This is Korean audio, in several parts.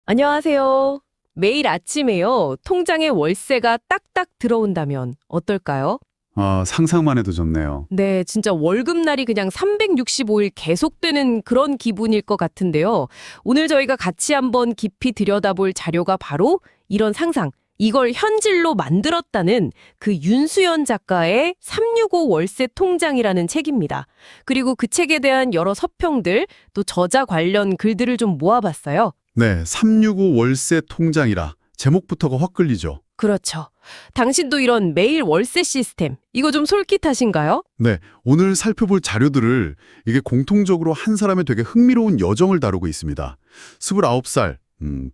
안녕하세요. 매일 아침에요, 통장에 월세가 딱딱 들어온다면 어떨까요? 아, 상상만 해도 좋네요. 네, 진짜 월급날이 그냥 365일 계속되는 그런 기분일 것 같은데요. 오늘 저희가 같이 한번 깊이 들여다볼 자료가 바로 이런 상상, 이걸 현실로 만들었다는 그 윤수연 작가의 365 월세 통장이라는 책입니다. 그리고 그 책에 대한 여러 서평들, 또 저자 관련 글들을 좀 모아봤어요. 네, 365 월세 통장이라 제목부터가 확 끌리죠. 그렇죠. 당신도 이런 매일 월세 시스템, 이거 좀 솔깃하신가요? 네, 오늘 살펴볼 자료들을 이게 공통적으로 한 사람의 되게 흥미로운 여정을 다루고 있습니다. 29살,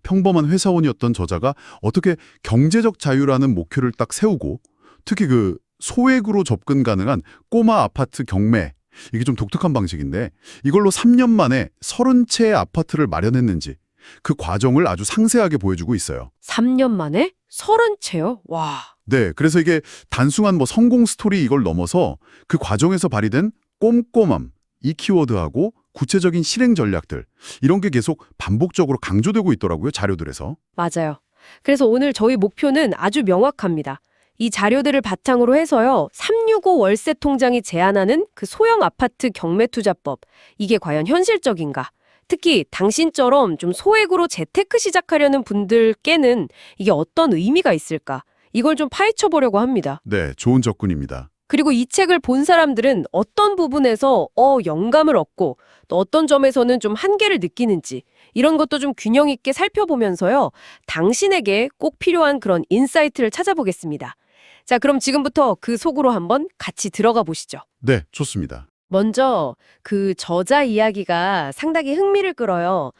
평범한 회사원이었던 저자가 어떻게 경제적 자유라는 목표를 딱 세우고 특히 그 소액으로 접근 가능한 꼬마 아파트 경매, 이게 좀 독특한 방식인데 이걸로 3년 만에 30채의 아파트를 마련했는지 그 과정을 아주 상세하게 보여주고 있어요. 3년 만에 30채요? 와. 네, 그래서 이게 단순한 뭐 성공 스토리 이걸 넘어서 그 과정에서 발휘된 꼼꼼함, 이 키워드하고 구체적인 실행 전략들, 이런 게 계속 반복적으로 강조되고 있더라고요, 자료들에서. 맞아요. 그래서 오늘 저희 목표는 아주 명확합니다. 이 자료들을 바탕으로 해서요, 365 월세 통장이 제안하는 그 소형 아파트 경매 투자법, 이게 과연 현실적인가? 특히 당신처럼 좀 소액으로 재테크 시작하려는 분들께는 이게 어떤 의미가 있을까? 이걸 좀 파헤쳐 보려고 합니다. 네, 좋은 접근입니다. 그리고 이 책을 본 사람들은 어떤 부분에서 영감을 얻고 또 어떤 점에서는 좀 한계를 느끼는지 이런 것도 좀 균형 있게 살펴보면서요. 당신에게 꼭 필요한 그런 인사이트를 찾아보겠습니다. 자, 그럼 지금부터 그 속으로 한번 같이 들어가 보시죠. 네, 좋습니다. 먼저 그 저자 이야기가 상당히 흥미를 끌어요.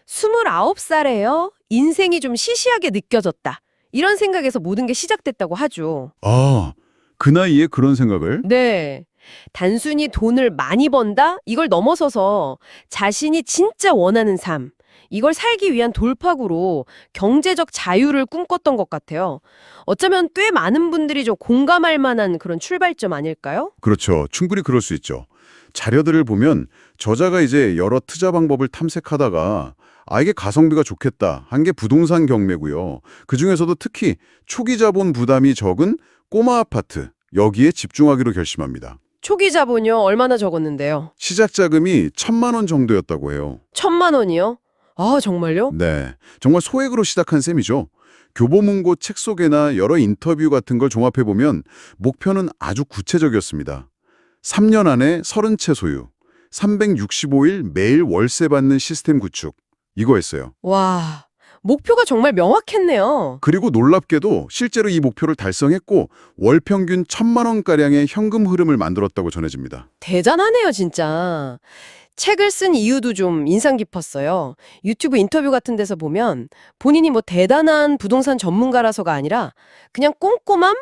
29살에요. 인생이 좀 시시하게 느껴졌다. 이런 생각에서 모든 게 시작됐다고 하죠. 아, 그 나이에 그런 생각을? 네. 단순히 돈을 많이 번다? 이걸 넘어서서 자신이 진짜 원하는 삶, 이걸 살기 위한 돌파구로 경제적 자유를 꿈꿨던 것 같아요. 어쩌면 꽤 많은 분들이 좀 공감할 만한 그런 출발점 아닐까요? 그렇죠. 충분히 그럴 수 있죠. 자료들을 보면 저자가 이제 여러 투자 방법을 탐색하다가 이게 가성비가 좋겠다 한 게 부동산 경매고요. 그중에서도 특히 초기 자본 부담이 적은 꼬마 아파트, 여기에 집중하기로 결심합니다. 초기 자본요, 얼마나 적었는데요? 시작 자금이 1,000만 원 정도였다고 해요. 1,000만 원이요? 아, 정말요? 네, 정말 소액으로 시작한 셈이죠. 교보문고 책 속에나 여러 인터뷰 같은 걸 종합해보면 목표는 아주 구체적이었습니다. 3년 안에 30채 소유, 365일 매일 월세 받는 시스템 구축, 이거였어요. 와, 목표가 정말 명확했네요. 그리고 놀랍게도 실제로 이 목표를 달성했고 월 평균 1,000만 원가량의 현금 흐름을 만들었다고 전해집니다. 대단하네요, 진짜. 책을 쓴 이유도 좀 인상 깊었어요. 유튜브 인터뷰 같은 데서 보면 본인이 뭐 대단한 부동산 전문가라서가 아니라 그냥 꼼꼼함?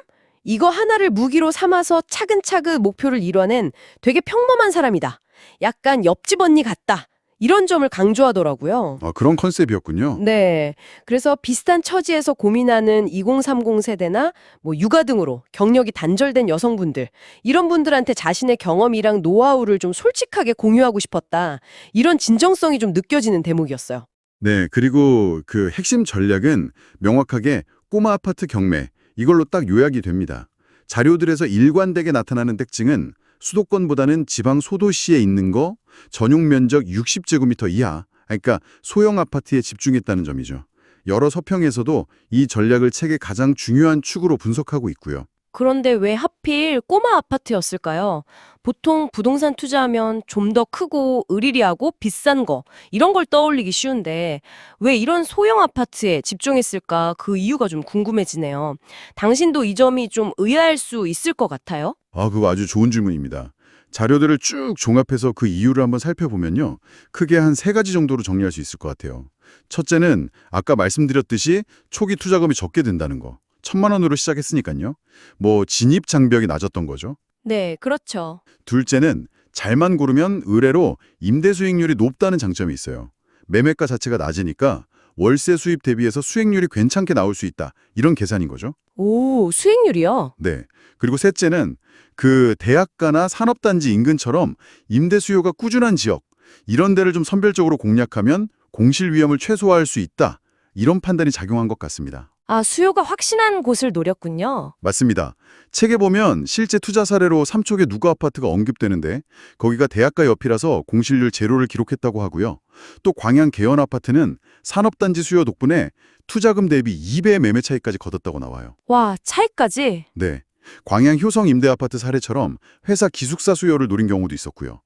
이거 하나를 무기로 삼아서 차근차근 목표를 이뤄낸 되게 평범한 사람이다. 약간 옆집 언니 같다. 이런 점을 강조하더라고요. 그런 컨셉이었군요. 네. 그래서 비슷한 처지에서 고민하는 2030 세대나 뭐 육아 등으로 경력이 단절된 여성분들, 이런 분들한테 자신의 경험이랑 노하우를 좀 솔직하게 공유하고 싶었다. 이런 진정성이 좀 느껴지는 대목이었어요. 네, 그리고 그 핵심 전략은 명확하게 꼬마 아파트 경매, 이걸로 딱 요약이 됩니다. 자료들에서 일관되게 나타나는 특징은 수도권보다는 지방 소도시에 있는 거, 전용 면적 60제곱미터 이하, 그러니까 소형 아파트에 집중했다는 점이죠. 여러 서평에서도 이 전략을 책의 가장 중요한 축으로 분석하고 있고요. 그런데 왜 하필 꼬마 아파트였을까요? 보통 부동산 투자하면 좀 더 크고 으리리하고 비싼 거, 이런 걸 떠올리기 쉬운데 왜 이런 소형 아파트에 집중했을까? 그 이유가 좀 궁금해지네요. 당신도 이 점이 좀 의아할 수 있을 것 같아요. 그거 아주 좋은 질문입니다. 자료들을 쭉 종합해서 그 이유를 한번 살펴보면요. 크게 한 3가지 정도로 정리할 수 있을 것 같아요. 첫째는 아까 말씀드렸듯이 초기 투자금이 적게 든다는 거. 1,000만 원으로 시작했으니까요. 뭐 진입 장벽이 낮았던 거죠. 네, 그렇죠. 둘째는 잘만 고르면 의외로 임대 수익률이 높다는 장점이 있어요. 매매가 자체가 낮으니까 월세 수입 대비해서 수익률이 괜찮게 나올 수 있다. 이런 계산인 거죠. 오, 수익률이요? 네. 그리고 셋째는 그 대학가나 산업단지 인근처럼 임대 수요가 꾸준한 지역, 이런 데를 좀 선별적으로 공략하면 공실 위험을 최소화할 수 있다. 이런 판단이 작용한 것 같습니다. 아, 수요가 확신한 곳을 노렸군요. 맞습니다. 책에 보면 실제 투자 사례로 삼척의 누가 아파트가 언급되는데 거기가 대학가 옆이라서 공실률 제로를 기록했다고 하고요. 또 광양 개연 아파트는 산업단지 수요 덕분에 투자금 대비 2배의 매매 차이까지 거뒀다고 나와요. 와, 차이까지? 네. 광양 효성 임대아파트 사례처럼 회사 기숙사 수요를 노린 경우도 있었고요.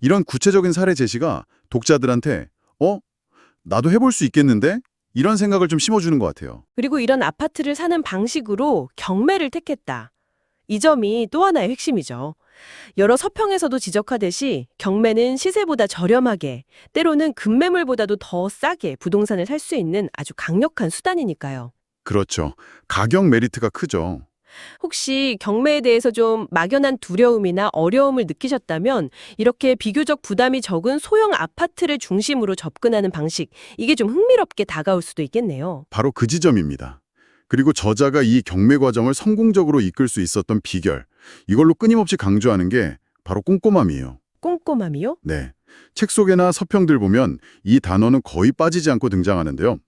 이런 구체적인 사례 제시가 독자들한테 나도 해볼 수 있겠는데? 이런 생각을 좀 심어주는 것 같아요. 그리고 이런 아파트를 사는 방식으로 경매를 택했다. 이 점이 또 하나의 핵심이죠. 여러 서평에서도 지적하듯이 경매는 시세보다 저렴하게, 때로는 급매물보다도 더 싸게 부동산을 살 수 있는 아주 강력한 수단이니까요. 그렇죠. 가격 메리트가 크죠. 혹시 경매에 대해서 좀 막연한 두려움이나 어려움을 느끼셨다면 이렇게 비교적 부담이 적은 소형 아파트를 중심으로 접근하는 방식, 이게 좀 흥미롭게 다가올 수도 있겠네요. 바로 그 지점입니다. 그리고 저자가 이 경매 과정을 성공적으로 이끌 수 있었던 비결, 이걸로 끊임없이 강조하는 게 바로 꼼꼼함이에요. 꼼꼼함이요? 네. 책 속에나 서평들 보면 이 단어는 거의 빠지지 않고 등장하는데요.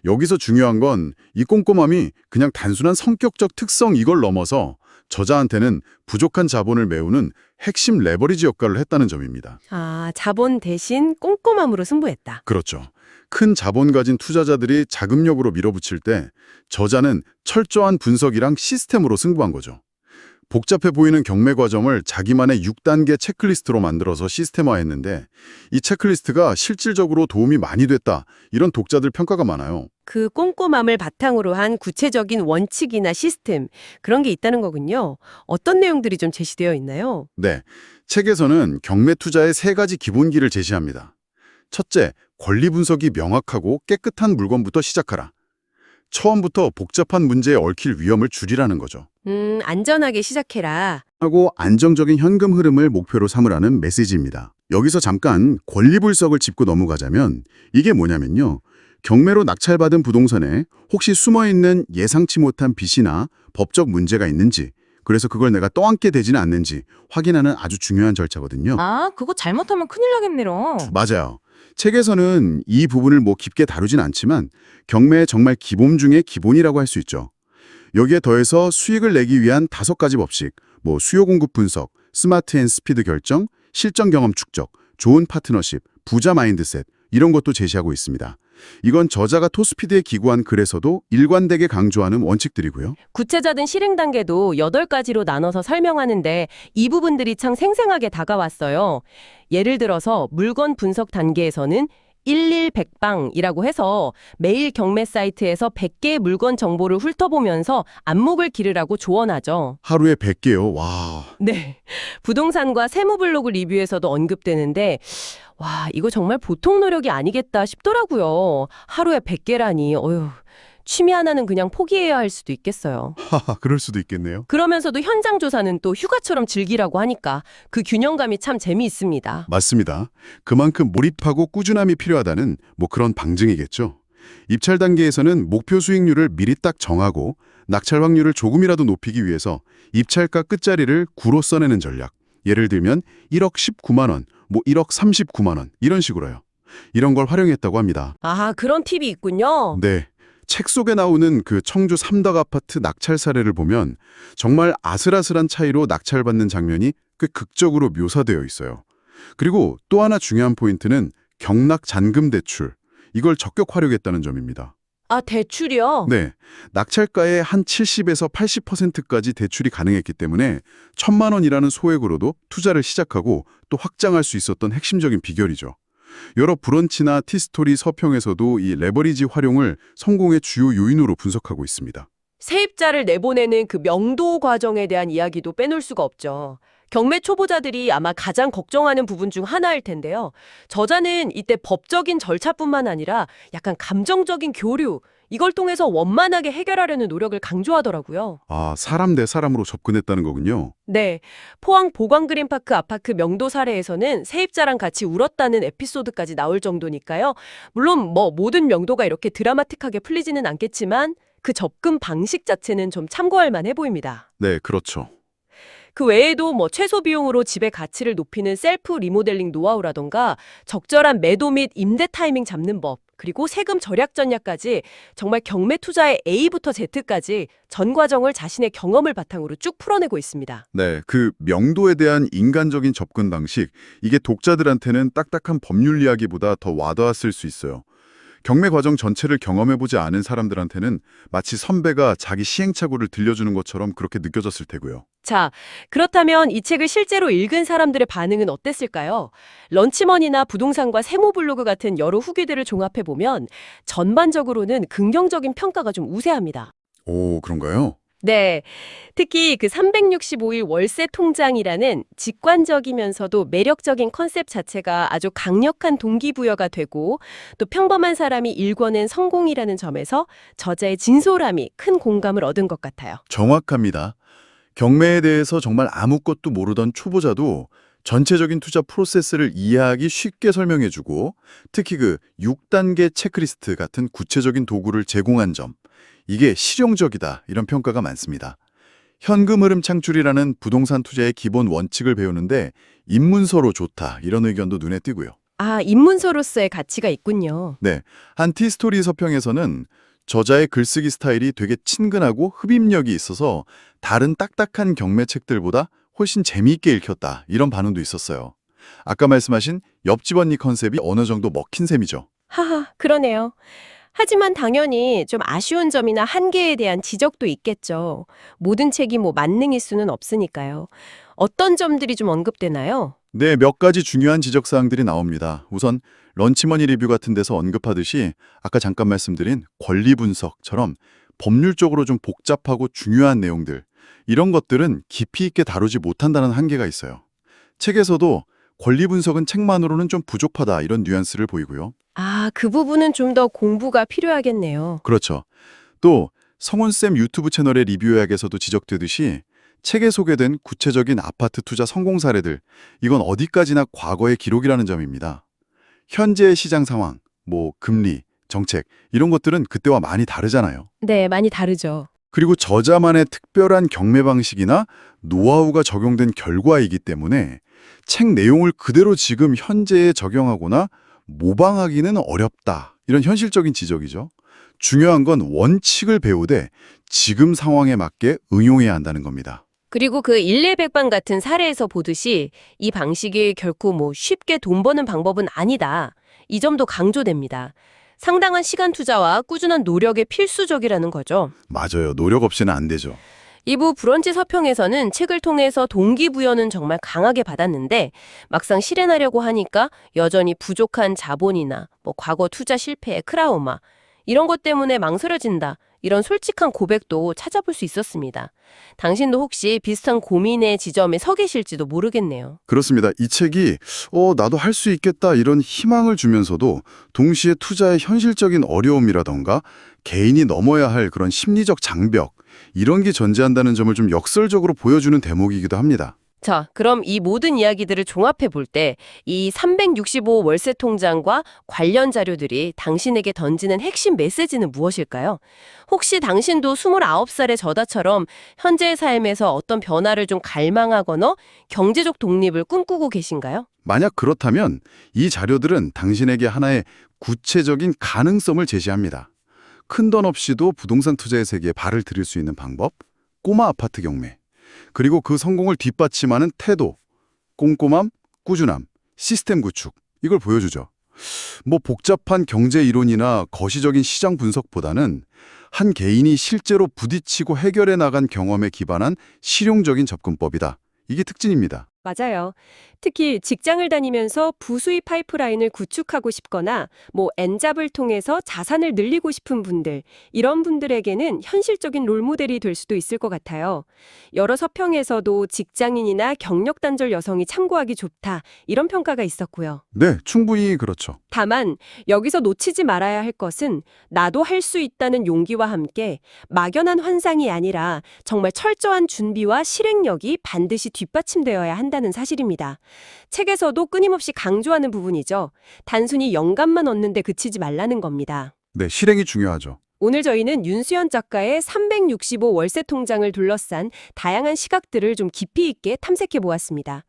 여기서 중요한 건 이 꼼꼼함이 그냥 단순한 성격적 특성 이걸 넘어서 저자한테는 부족한 자본을 메우는 핵심 레버리지 역할을 했다는 점입니다. 아, 자본 대신 꼼꼼함으로 승부했다. 그렇죠. 큰 자본 가진 투자자들이 자금력으로 밀어붙일 때 저자는 철저한 분석이랑 시스템으로 승부한 거죠. 복잡해 보이는 경매 과정을 자기만의 6단계 체크리스트로 만들어서 시스템화했는데 이 체크리스트가 실질적으로 도움이 많이 됐다. 이런 독자들 평가가 많아요. 그 꼼꼼함을 바탕으로 한 구체적인 원칙이나 시스템, 그런 게 있다는 거군요. 어떤 내용들이 좀 제시되어 있나요? 네. 책에서는 경매 투자의 3가지 기본기를 제시합니다. 첫째, 권리 분석이 명확하고 깨끗한 물건부터 시작하라. 처음부터 복잡한 문제에 얽힐 위험을 줄이라는 거죠. 안전하게 시작해라. 하고 안정적인 현금 흐름을 목표로 삼으라는 메시지입니다. 여기서 잠깐 권리 분석을 짚고 넘어가자면 이게 뭐냐면요. 경매로 낙찰받은 부동산에 혹시 숨어있는 예상치 못한 빚이나 법적 문제가 있는지, 그래서 그걸 내가 떠안게 되지는 않는지 확인하는 아주 중요한 절차거든요. 아, 그거 잘못하면 큰일 나겠네요. 맞아요. 책에서는 이 부분을 깊게 다루진 않지만 경매의 정말 기본 중에 기본이라고 할 수 있죠. 여기에 더해서 수익을 내기 위한 5가지 법칙, 수요 공급 분석, 스마트 앤 스피드 결정, 실전 경험 축적, 좋은 파트너십, 부자 마인드셋 이런 것도 제시하고 있습니다. 이건 저자가 토스피드에 기고한 글에서도 일관되게 강조하는 원칙들이고요. 구체적인 실행 단계도 8가지로 나눠서 설명하는데 이 부분들이 참 생생하게 다가왔어요. 예를 들어서 물건 분석 단계에서는 111방이라고 해서 매일 경매 사이트에서 100개의 물건 정보를 훑어보면서 안목을 기르라고 조언하죠. 하루에 100개요. 와. 네. 부동산과 세무 블로그 리뷰에서도 언급되는데 와, 이거 정말 보통 노력이 아니겠다 싶더라고요. 하루에 100개라니. 어휴. 취미 하나는 그냥 포기해야 할 수도 있겠어요. 하하, 그럴 수도 있겠네요. 그러면서도 현장 조사는 또 휴가처럼 즐기라고 하니까 그 균형감이 참 재미있습니다. 맞습니다. 그만큼 몰입하고 꾸준함이 필요하다는 그런 방증이겠죠. 입찰 단계에서는 목표 수익률을 미리 딱 정하고 낙찰 확률을 조금이라도 높이기 위해서 입찰가 끝자리를 9로 써내는 전략. 예를 들면 1억 19만 원, 1억 39만 원 이런 식으로요. 이런 걸 활용했다고 합니다. 아, 그런 팁이 있군요. 네. 책 속에 나오는 그 청주 삼덕 아파트 낙찰 사례를 보면 정말 아슬아슬한 차이로 낙찰받는 장면이 꽤 극적으로 묘사되어 있어요. 그리고 또 하나 중요한 포인트는 경락 잔금 대출. 이걸 적격 활용했다는 점입니다. 아, 대출이요? 네. 낙찰가의 한 70에서 80%까지 대출이 가능했기 때문에 1,000만 원이라는 소액으로도 투자를 시작하고 또 확장할 수 있었던 핵심적인 비결이죠. 여러 브런치나 티스토리 서평에서도 이 레버리지 활용을 성공의 주요 요인으로 분석하고 있습니다. 세입자를 내보내는 그 명도 과정에 대한 이야기도 빼놓을 수가 없죠. 경매 초보자들이 아마 가장 걱정하는 부분 중 하나일 텐데요. 저자는 이때 법적인 절차뿐만 아니라 약간 감정적인 교류, 이걸 통해서 원만하게 해결하려는 노력을 강조하더라고요. 아, 사람 대 사람으로 접근했다는 거군요. 네, 포항 보광그린파크 아파트 명도 사례에서는 세입자랑 같이 울었다는 에피소드까지 나올 정도니까요. 물론 모든 명도가 이렇게 드라마틱하게 풀리지는 않겠지만 그 접근 방식 자체는 좀 참고할 만해 보입니다. 네, 그렇죠. 그 외에도 최소 비용으로 집의 가치를 높이는 셀프 리모델링 노하우라던가 적절한 매도 및 임대 타이밍 잡는 법, 그리고 세금 절약 전략까지 정말 경매 투자의 A부터 Z까지 전 과정을 자신의 경험을 바탕으로 쭉 풀어내고 있습니다. 네, 그 명도에 대한 인간적인 접근 방식, 이게 독자들한테는 딱딱한 법률 이야기보다 더 와닿았을 수 있어요. 경매 과정 전체를 경험해보지 않은 사람들한테는 마치 선배가 자기 시행착오를 들려주는 것처럼 그렇게 느껴졌을 테고요. 자, 그렇다면 이 책을 실제로 읽은 사람들의 반응은 어땠을까요? 런치머니나 부동산과 세무블로그 같은 여러 후기들을 종합해보면 전반적으로는 긍정적인 평가가 좀 우세합니다. 오, 그런가요? 네. 특히 그 365일 월세 통장이라는 직관적이면서도 매력적인 컨셉 자체가 아주 강력한 동기부여가 되고 또 평범한 사람이 읽어낸 성공이라는 점에서 저자의 진솔함이 큰 공감을 얻은 것 같아요. 정확합니다. 경매에 대해서 정말 아무것도 모르던 초보자도 전체적인 투자 프로세스를 이해하기 쉽게 설명해주고 특히 그 6단계 체크리스트 같은 구체적인 도구를 제공한 점, 이게 실용적이다 이런 평가가 많습니다. 현금 흐름 창출이라는 부동산 투자의 기본 원칙을 배우는데 입문서로 좋다 이런 의견도 눈에 띄고요. 아, 입문서로서의 가치가 있군요. 네, 한 티스토리 서평에서는 저자의 글쓰기 스타일이 되게 친근하고 흡입력이 있어서 다른 딱딱한 경매 책들보다 훨씬 재미있게 읽혔다 이런 반응도 있었어요. 아까 말씀하신 옆집 언니 컨셉이 어느 정도 먹힌 셈이죠. 하하, 그러네요. 하지만 당연히 좀 아쉬운 점이나 한계에 대한 지적도 있겠죠. 모든 책이 뭐 만능일 수는 없으니까요. 어떤 점들이 좀 언급되나요? 네, 몇 가지 중요한 지적사항들이 나옵니다. 우선 런치머니 리뷰 같은 데서 언급하듯이 아까 잠깐 말씀드린 권리 분석처럼 법률적으로 좀 복잡하고 중요한 내용들, 이런 것들은 깊이 있게 다루지 못한다는 한계가 있어요. 책에서도 권리 분석은 책만으로는 좀 부족하다 이런 뉘앙스를 보이고요. 아, 그 부분은 좀 더 공부가 필요하겠네요. 그렇죠. 또 성훈쌤 유튜브 채널의 리뷰 요약에서도 지적되듯이 책에 소개된 구체적인 아파트 투자 성공 사례들, 이건 어디까지나 과거의 기록이라는 점입니다. 현재의 시장 상황, 뭐 금리, 정책 이런 것들은 그때와 많이 다르잖아요. 네, 많이 다르죠. 그리고 저자만의 특별한 경매 방식이나 노하우가 적용된 결과이기 때문에 책 내용을 그대로 지금 현재에 적용하거나 모방하기는 어렵다. 이런 현실적인 지적이죠. 중요한 건 원칙을 배우되 지금 상황에 맞게 응용해야 한다는 겁니다. 그리고 그 일례백반 같은 사례에서 보듯이 이 방식이 결코 뭐 쉽게 돈 버는 방법은 아니다. 이 점도 강조됩니다. 상당한 시간 투자와 꾸준한 노력이 필수적이라는 거죠. 맞아요. 노력 없이는 안 되죠. 이부 브런치 서평에서는 책을 통해서 동기부여는 정말 강하게 받았는데 막상 실행하려고 하니까 여전히 부족한 자본이나 뭐 과거 투자 실패의 트라우마 이런 것 때문에 망설여진다. 이런 솔직한 고백도 찾아볼 수 있었습니다. 당신도 혹시 비슷한 고민의 지점에 서 계실지도 모르겠네요. 그렇습니다. 이 책이 나도 할 수 있겠다 이런 희망을 주면서도 동시에 투자의 현실적인 어려움이라던가 개인이 넘어야 할 그런 심리적 장벽 이런 게 존재한다는 점을 좀 역설적으로 보여주는 대목이기도 합니다. 자, 그럼 이 모든 이야기들을 종합해 볼 때 이 365 월세 통장과 관련 자료들이 당신에게 던지는 핵심 메시지는 무엇일까요? 혹시 당신도 29살의 저자처럼 현재의 삶에서 어떤 변화를 좀 갈망하거나 경제적 독립을 꿈꾸고 계신가요? 만약 그렇다면 이 자료들은 당신에게 하나의 구체적인 가능성을 제시합니다. 큰돈 없이도 부동산 투자의 세계에 발을 들일 수 있는 방법, 꼬마 아파트 경매, 그리고 그 성공을 뒷받침하는 태도, 꼼꼼함, 꾸준함, 시스템 구축, 이걸 보여주죠. 뭐 복잡한 경제 이론이나 거시적인 시장 분석보다는 한 개인이 실제로 부딪히고 해결해 나간 경험에 기반한 실용적인 접근법이다. 이게 특징입니다. 맞아요. 특히 직장을 다니면서 부수입 파이프라인을 구축하고 싶거나 뭐 N잡을 통해서 자산을 늘리고 싶은 분들, 이런 분들에게는 현실적인 롤모델이 될 수도 있을 것 같아요. 여러 서평에서도 직장인이나 경력 단절 여성이 참고하기 좋다, 이런 평가가 있었고요. 네, 충분히 그렇죠. 다만 여기서 놓치지 말아야 할 것은 나도 할 수 있다는 용기와 함께 막연한 환상이 아니라 정말 철저한 준비와 실행력이 반드시 뒷받침되어야 한다는 사실입니다. 책에서도 끊임없이 강조하는 부분이죠. 단순히 영감만 얻는 데 그치지 말라는 겁니다. 네, 실행이 중요하죠. 오늘 저희는 윤수연 작가의 365 월세 통장을 둘러싼 다양한 시각들을 좀 깊이 있게 탐색해 보았습니다.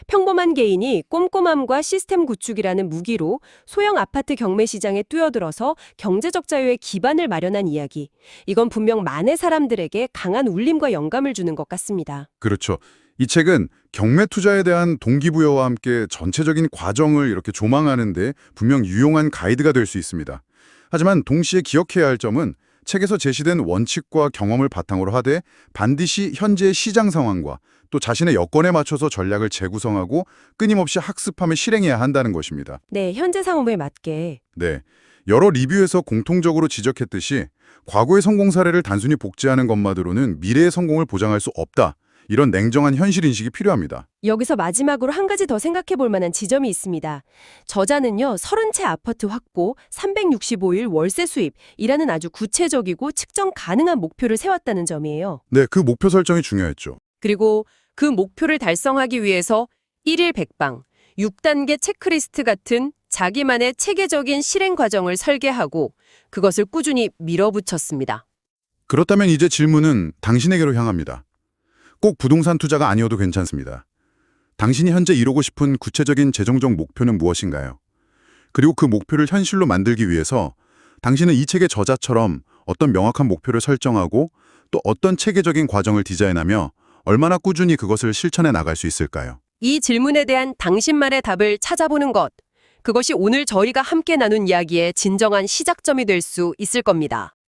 평범한 개인이 꼼꼼함과 시스템 구축이라는 무기로 소형 아파트 경매 시장에 뛰어들어서 경제적 자유의 기반을 마련한 이야기. 이건 분명 많은 사람들에게 강한 울림과 영감을 주는 것 같습니다. 그렇죠. 이 책은 경매 투자에 대한 동기부여와 함께 전체적인 과정을 이렇게 조망하는데 분명 유용한 가이드가 될 수 있습니다. 하지만 동시에 기억해야 할 점은 책에서 제시된 원칙과 경험을 바탕으로 하되 반드시 현재의 시장 상황과 또 자신의 여건에 맞춰서 전략을 재구성하고 끊임없이 학습하며 실행해야 한다는 것입니다. 네, 현재 상황에 맞게. 네, 여러 리뷰에서 공통적으로 지적했듯이 과거의 성공 사례를 단순히 복제하는 것만으로는 미래의 성공을 보장할 수 없다. 이런 냉정한 현실 인식이 필요합니다. 여기서 마지막으로 한 가지 더 생각해 볼 만한 지점이 있습니다. 저자는요, 30채 아파트 확보, 365일 월세 수입이라는 아주 구체적이고 측정 가능한 목표를 세웠다는 점이에요. 네, 그 목표 설정이 중요했죠. 그리고 그 목표를 달성하기 위해서 1일 100방, 6단계 체크리스트 같은 자기만의 체계적인 실행 과정을 설계하고 그것을 꾸준히 밀어붙였습니다. 그렇다면 이제 질문은 당신에게로 향합니다. 꼭 부동산 투자가 아니어도 괜찮습니다. 당신이 현재 이루고 싶은 구체적인 재정적 목표는 무엇인가요? 그리고 그 목표를 현실로 만들기 위해서 당신은 이 책의 저자처럼 어떤 명확한 목표를 설정하고 또 어떤 체계적인 과정을 디자인하며 얼마나 꾸준히 그것을 실천해 나갈 수 있을까요? 이 질문에 대한 당신만의 답을 찾아보는 것, 그것이 오늘 저희가 함께 나눈 이야기의 진정한 시작점이 될 수 있을 겁니다.